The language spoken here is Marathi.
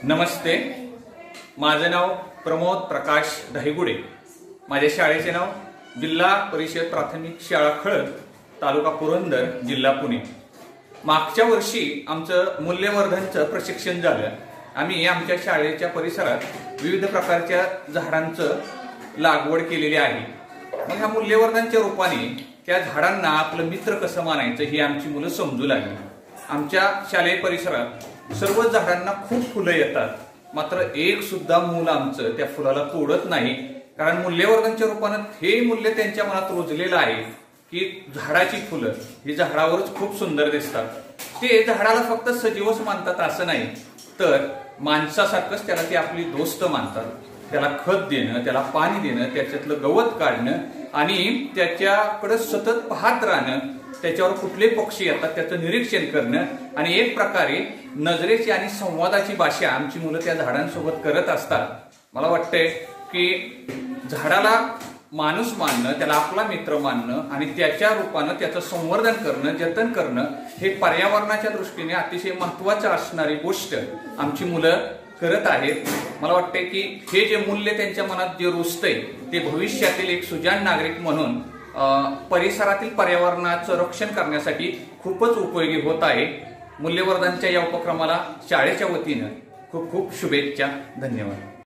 नमस्ते, माझे नाव प्रमोद प्रकाश दहिगुडे। माझ्या शाळेचे नाव जिल्हा परिषद प्राथमिक शाळा खळद, तालुका पुरंदर, जिल्हा पुणे। मागच्या वर्षी आमचं मूल्यवर्धनचं प्रशिक्षण झालं। आम्ही आमच्या शाळेच्या परिसरात विविध प्रकारच्या झाडांचं लागवड केलेली आहे। मग ह्या मूल्यवर्धनच्या रूपाने त्या झाडांना आपलं मित्र कसं मानायचं ही आमची मुलं समजू लागली। आमच्या शालेय परिसरात सर्व झाडांना खूप फुलं येतात, मात्र एक सुद्धा मूल आमचं त्या फुलाला तोडत नाही, कारण मूल्यवर्धनच्या रूपाने हे मूल्य त्यांच्या मनात रुजलेलं आहे की झाडाची फुलं ही झाडावरच खूप सुंदर दिसतात। ते झाडाला फक्त सजीवच मानतात असं नाही, तर माणसासारखंच त्याला ते आपली दोस्त मानतात। त्याला खत देणं, त्याला पाणी देणं, त्याच्यातलं गवत काढणं आणि त्याच्याकडे सतत पाहत राहणं, त्याच्यावर कुठले पक्षी येतात त्याचं निरीक्षण करणं आणि एक प्रकारे नजरेची आणि संवादाची भाषा आमची मुलं त्या झाडांसोबत करत असतात। मला वाटतंय की झाडाला माणूस मानणं, त्याला आपला मित्र मानणं आणि त्याच्या रूपानं त्याचं संवर्धन करणं, जतन करणं हे पर्यावरणाच्या दृष्टीने अतिशय महत्त्वाचं असणारी गोष्ट आमची मुलं करत आहेत। मला वाटतंय की हे जे मूल्य त्यांच्या मनात जे रुजतंय ते भविष्यातील एक सुजाण नागरिक म्हणून परिसरातील पर्यावरणाचं रक्षण करण्यासाठी खूपच उपयोगी होत आहे। मूल्यवर्धनच्या या उपक्रमाला शाळेच्या वतीनं खूप खूप शुभेच्छा। धन्यवाद।